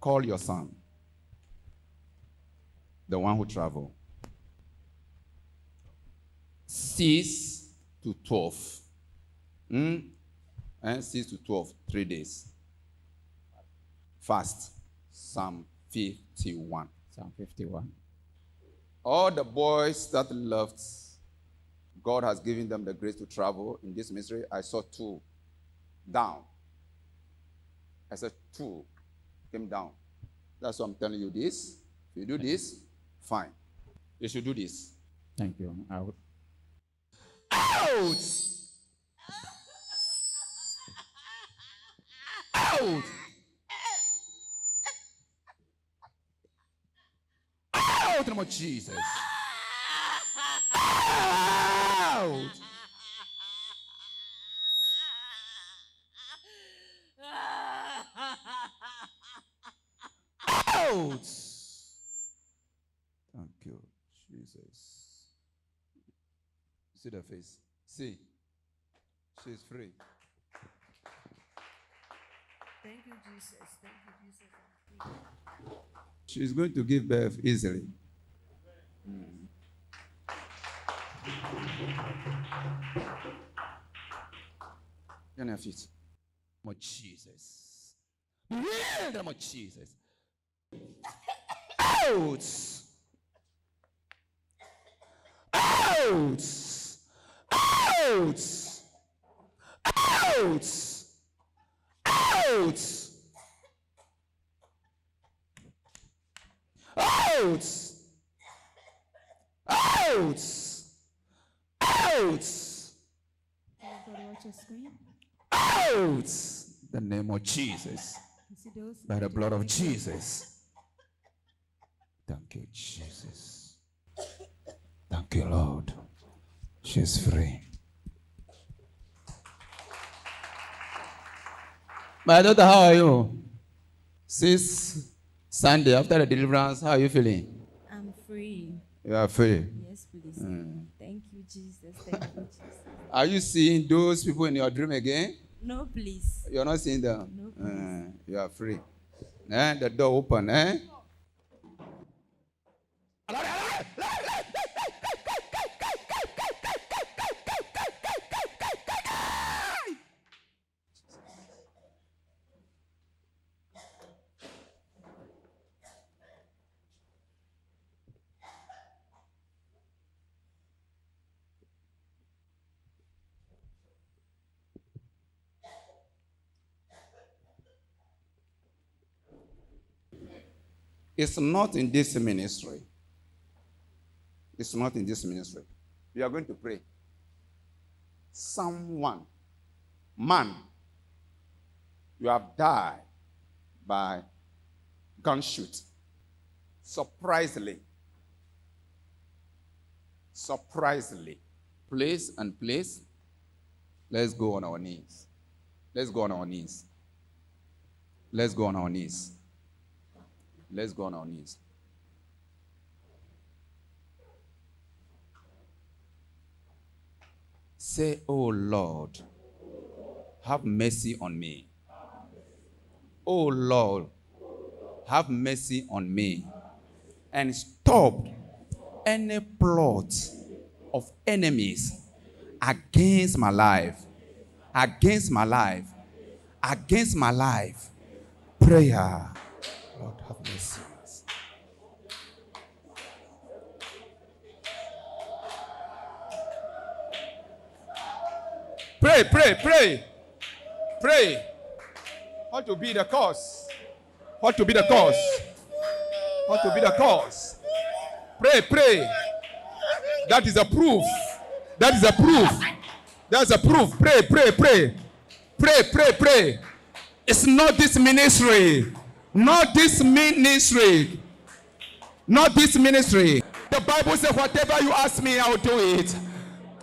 Call your son, the one who traveled. 6 to 12. 6 to 12, 3 days. Fast. Psalm 51. Psalm 51. All the boys that left, God has given them the grace to travel in this ministry. I saw 2 down. I said 2 came down. That's why I'm telling you this. If you do this, fine. You should do this. Thank you. Out. Out! Out! Out in the name of Jesus. Out! Out! Thank you, Jesus. See the face. See. She's free. Thank you, Jesus. Thank you, Jesus. She's going to give birth easily. Can I fit? Oh, Jesus. Yeah, oh, Jesus. Out! Out! Out! Out! Out! Out! Out! Out! Watch your screen. Out! The name of Jesus. By the blood of Jesus. Thank you, Jesus. Thank you, Lord. She's free. My daughter, how are you? Since Sunday, after the deliverance, how are you feeling? I'm free. You are free. Yes, please. Thank you, Jesus. Thank you, Jesus. Are you seeing those people in your dream again? No, please. You're not seeing them? No, please. You are free. The door open, It's not in this ministry. It's not in this ministry. We are going to pray. Someone, man, you have died by gunshot. Surprisingly. Place and place. Let's go on our knees. Let's go on our knees. Let's go on our knees. Let's go on our knees. Say, oh Lord, have mercy on me. Oh Lord, have mercy on me. And stop any plot of enemies against my life. Against my life. Against my life. Prayer. Lord, have mercy on us. Pray, pray, pray. Pray. What to be the cause? What to be the cause? What to be the cause? Pray, pray. That is a proof. That is a proof. That's a proof. Pray, pray, pray. Pray, pray, pray. It's not this ministry. Not this ministry. Not this ministry. The Bible says, whatever you ask me, I will do it.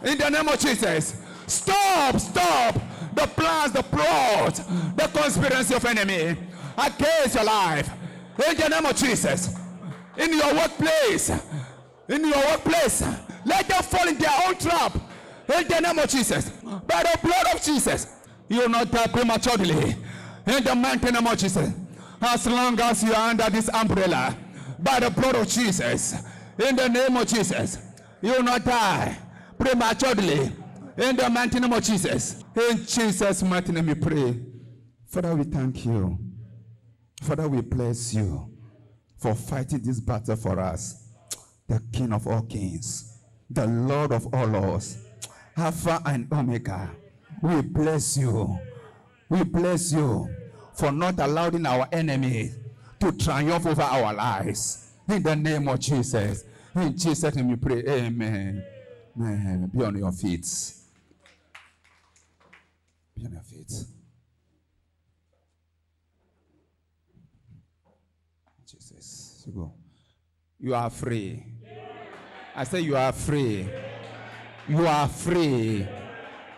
In the name of Jesus. Stop the plans, the plot, the conspiracy of enemy against your life. In the name of Jesus. In your workplace. Let them fall in their own trap. In the name of Jesus. By the blood of Jesus. You will not die prematurely. In the mighty name of Jesus. as long as you are under this umbrella, by the blood of Jesus, in the name of Jesus, you will not die prematurely. In the mighty name of Jesus. In Jesus' mighty name we pray. Father, we thank you. Father, we bless you for fighting this battle for us. The King of all kings, the Lord of all lords, Alpha and Omega. We bless you. We bless you for not allowing our enemy to triumph over our lives. In the name of Jesus. In Jesus' name we pray. Amen. Amen. Be on your feet. Be on your feet. Jesus. You go. You are free. I say you are free. You are free.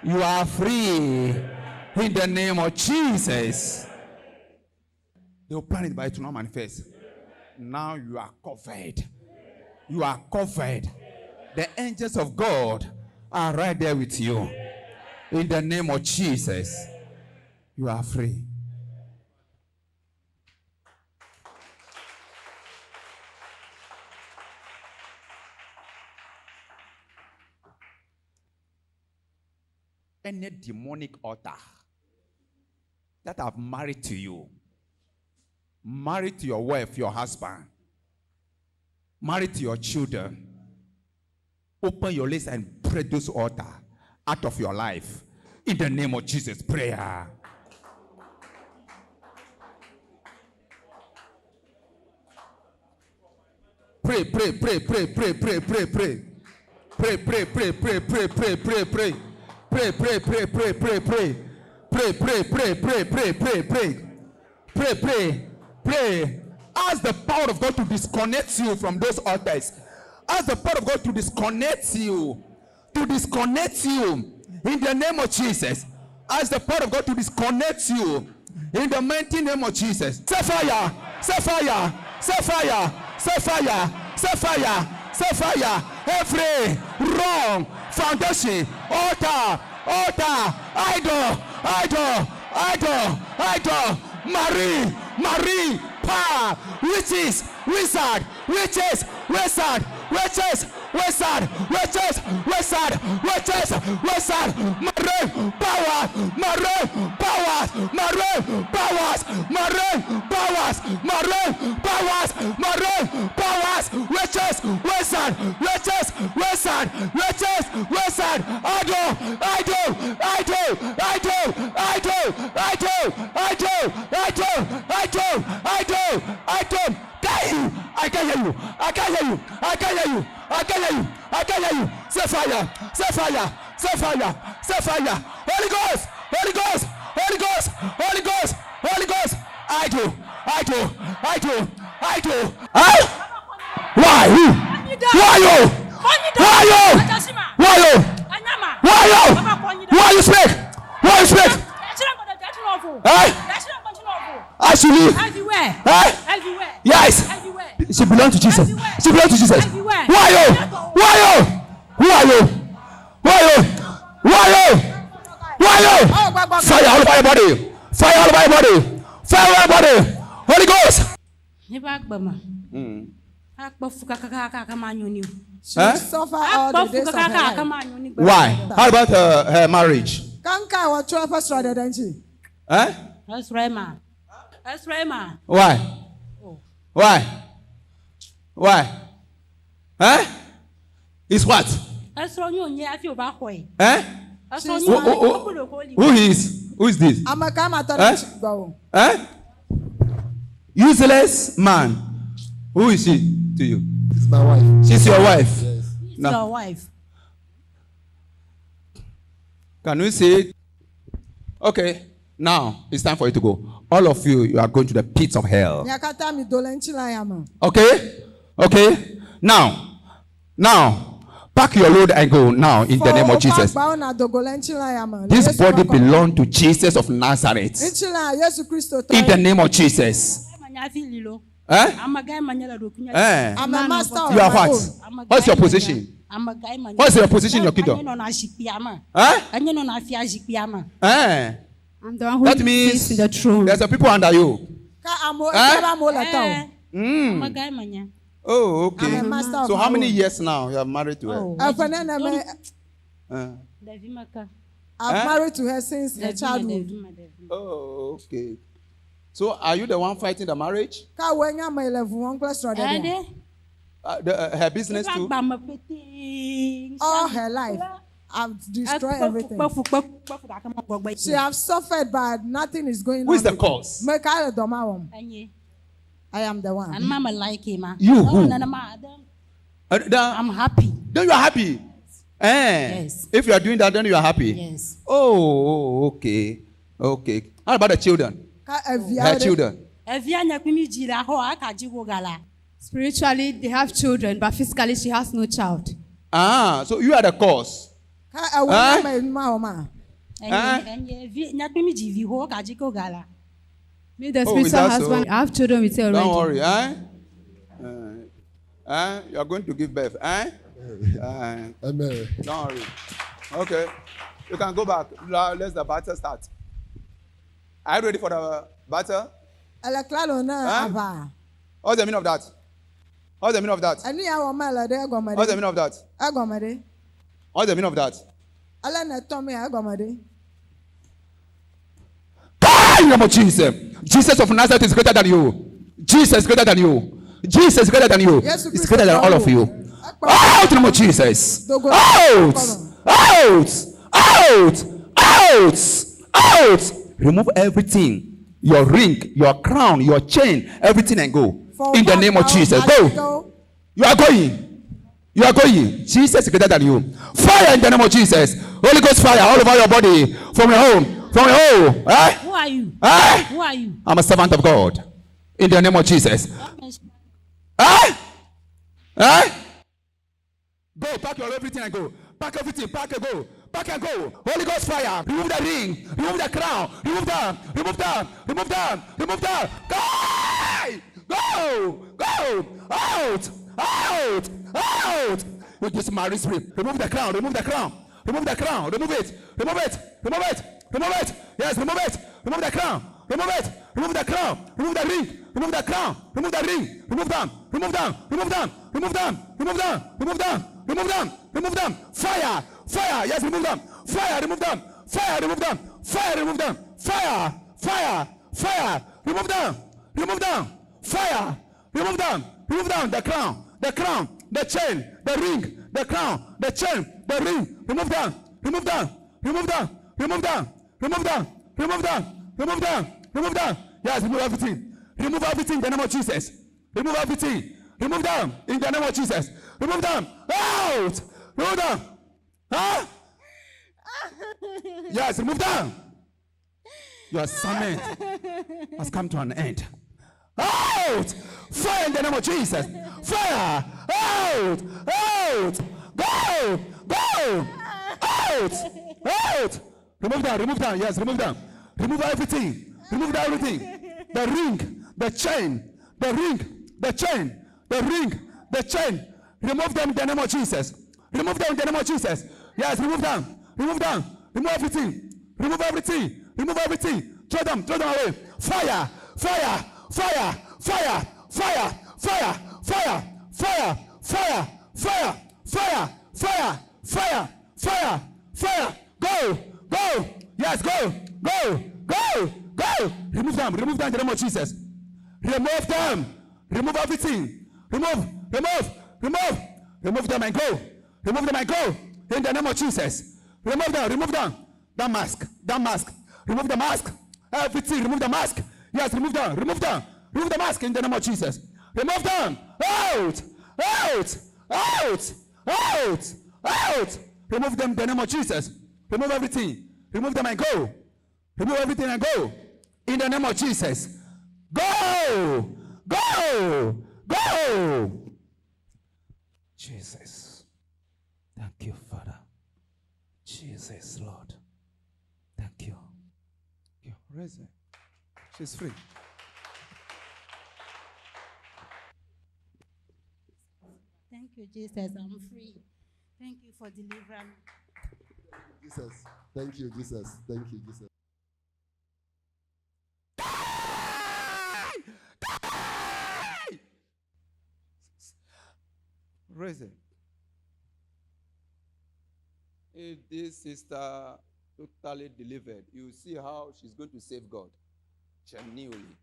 You are free. In the name of Jesus. They will plan it, but it will not manifest. Now you are covered. You are covered. The angels of God are right there with you. In the name of Jesus, you are free. Any demonic altar that have married to you, married to your wife, your husband, married to your children, open your lips and pray those altars out of your life. In the name of Jesus, prayer. Pray, pray, pray, pray, pray, pray, pray, pray. Pray, pray, pray, pray, pray, pray, pray, pray. Pray, pray, pray, pray, pray, pray. Pray, pray, pray, pray, pray, pray, pray. Pray, pray, pray. Ask the power of God to disconnect you from those altars. Ask the power of God to disconnect you. To disconnect you. In the name of Jesus. Ask the power of God to disconnect you. In the mighty name of Jesus. Say fire. Say fire. Say fire. Say fire. Say fire. Say fire. Every wrong foundation, altar, idol, Marie, power, witches, wizard, I can hear you. Say fire. Holy Ghost. I do. Why you? Speak? I should leave. Everywhere. Yes. Everywhere. She belongs to Jesus. Everywhere. Why you? Fire all over your body. Holy Ghost. She suffer all the days of her life. Why? How about her marriage? That's right, man. Why? It's what? Who is this? Useless man. Who is she to you? It's my wife. She's your wife. Yes. No. Your wife. Can we say it? Okay. Now it's time for you to go. All of you are going to the pits of hell. Okay. Now, pack your load and go now in the name of Jesus. This body belongs to Jesus of Nazareth. In the name of Jesus. I'm a guy, I'm a master of You are my what? own. What's your position? What's your position in your kingdom? I'm That means the throne. there's a people under you. Oh, okay. I'm a master of So my how many own. years now you are married to her? I've married to her since her childhood. Oh, okay. So are you the one fighting the marriage? Her business too? All her life, I've destroyed everything. She has suffered, but nothing is going on. Who is the with cause? her. I am the one. You who? I'm happy. Then you are happy. Yes. If you are doing that, then you are happy. Yes. Oh, okay. Okay. How about the children? Her children. Spiritually, they have children, but physically, she has no child. Ah, so you are the cause. Me, the Oh, is spiritual that husband, so? I have children with her already. Don't worry, you are going to give birth, Amen. Don't worry. Okay. You can go back. Let the battle start. Are you ready for the battle? What's the meaning of that? What's the meaning of that? What's the meaning of that? What's the meaning of that? In the name of Jesus. Jesus of Nazareth is greater than you. Jesus is greater than you. Jesus is greater than you. He's greater than all of you. Out in the name of Jesus. Out! Out! Out! Out! Out! Remove everything. Your ring, your crown, your chain, everything, and go. In the name of Jesus. Go. You are going. You are going. Jesus is greater than you. Fire in the name of Jesus. Holy Ghost fire all over your body. From your home. From your home. Who are you? Who are you? I'm a servant of God. In the name of Jesus. Go, pack your everything and go. Pack everything, pack and go. Pack and go. Holy Ghost fire. Remove the ring. Remove the crown. Remove them. Remove them. Remove them. Remove them. Go! Go! Go! Out! Out! Out! With this marriage spirit. Remove the crown. Remove the crown. Remove the crown. Remove it. Remove it. Remove it. Remove it. Yes, remove it. Remove the crown. Remove it. Remove the crown. Remove the ring. Remove the crown. Remove the ring. Remove them. Remove them. Remove them. Remove them. Remove them. Remove them. Remove them. Remove them. Fire. Fire. Yes, remove them. Fire. Remove them. Fire. Remove them. Fire. Remove them. Fire. Fire. Fire. Remove them. Remove them. Fire. Remove them. Remove them. The crown. The crown. The chain. The ring. The crown. The chain. The ring. Remove them. Remove them. Remove them. Remove them. Remove them. Remove them. Remove them. Remove them. Yes, remove everything. Remove everything in the name of Jesus. Remove everything. Remove them in the name of Jesus. Remove them. Out. Remove them. Huh? Yes, remove them. Your assignment has come to an end. Out. Fire in the name of Jesus. Fire. Out. Out. Go. Go. Out. Out. Remove them. Remove them. Yes, remove them. Remove everything. Remove everything. The ring, the chain, the ring, the chain, the ring, the chain. Remove them in the name of Jesus. Remove them in the name of Jesus. Yes, remove them. Remove them. Remove everything. Remove everything. Remove everything. Throw them away. Fire, fire, fire, fire, fire, fire, fire, fire, fire, fire, fire, fire, fire, fire, fire. Go, go. Yes, go, go, go. Go! Remove them in the name of Jesus. Remove them. Remove everything. Remove them and go. Remove them and go. In the name of Jesus. Remove them. That mask. Remove the mask. Everything. Remove the mask. Yes, remove them. Remove the mask in the name of Jesus. Remove them. Out. Remove them in the name of Jesus. Remove everything. Remove them and go. Remove everything and go. In the name of Jesus. Go! Go! Go! Jesus. Thank you, Father. Jesus, Lord. Thank you. Raise her. She's free. Thank you, Jesus. I'm free. Thank you for delivering me. Jesus. Thank you, Jesus. Thank you, Jesus. Raise it. If this sister totally delivered, you see how she's going to save God. Genuinely.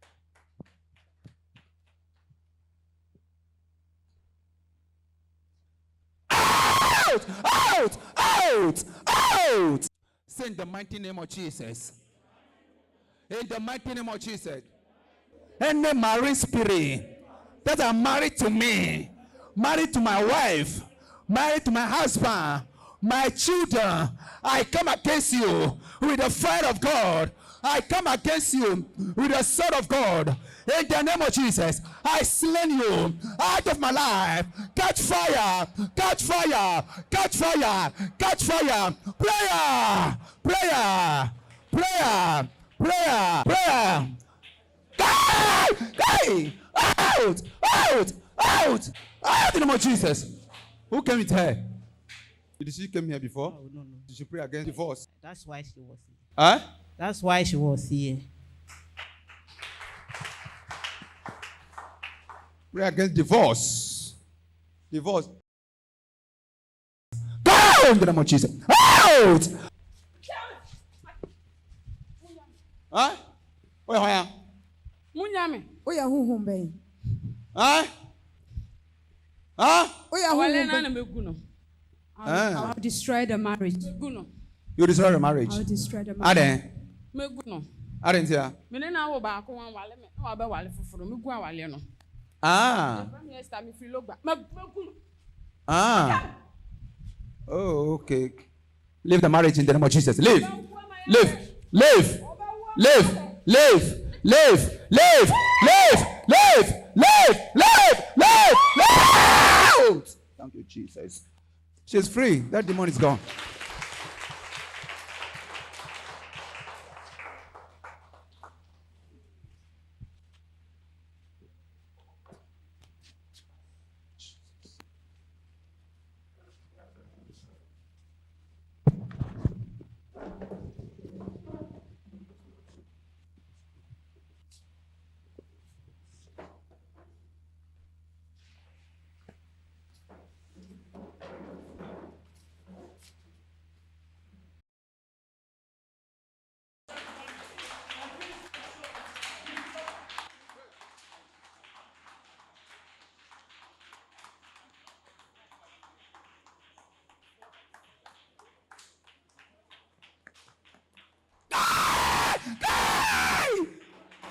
Out! Out! Out! Out! Say in the mighty name of Jesus. In the mighty name of Jesus. Any marine spirit that are married to me, married to my wife, married to my husband, my children, I come against you with the fire of God. I come against you with the sword of God. In the name of Jesus, I slay you out of my life. Catch fire, catch fire, catch fire, catch fire. Prayer, prayer, prayer, prayer, prayer. Hey! Out! Out! Out! Out in the name of Jesus. Who came with her? Did she come here before? Oh, no. Did she pray against divorce? That's why she was here. Huh? That's why she was here. Pray against divorce. Divorce. Go in the name of Jesus. Out! Huh? Where? Munyame. Oya huhum ben. Huh? Huh? Oya huhum ben. I'll destroy the marriage. You destroy the marriage. I'll destroy the marriage. Aden. Aden here. Ah. Ah. Oh, okay. Leave the marriage in the name of Jesus. Leave. Leave. Leave. Leave. Leave. Leave. Leave. Leave. Leave. Leave. Leave. Leave. Leave. Thank you, Jesus. She's free. That demon is gone.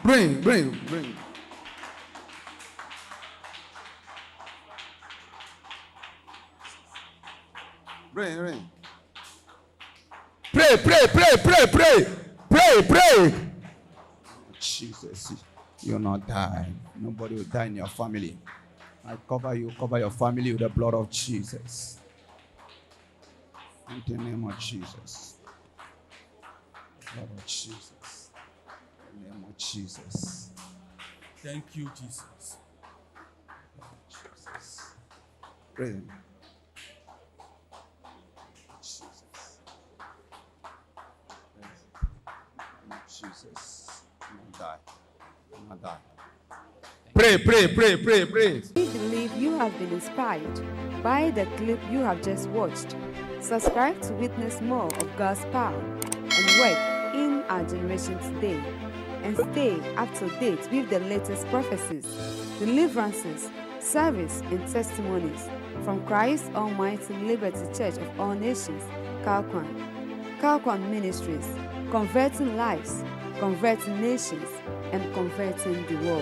Bring. Bring. Pray. Jesus, you'll not die. Nobody will die in your family. I cover you, cover your family with the blood of Jesus. In the name of Jesus. Blood of Jesus. In the name of Jesus. Thank you, Jesus. Jesus. Pray. Jesus. You will not die. Pray. We believe you have been inspired by the clip you have just watched. Subscribe to witness more of God's power and work in our generation today. And stay up to date with the latest prophecies, deliverances, service, and testimonies from Christ Almighty Liberty Church of All Nations, Kalkwan Ministries, converting lives, converting nations, and converting the world.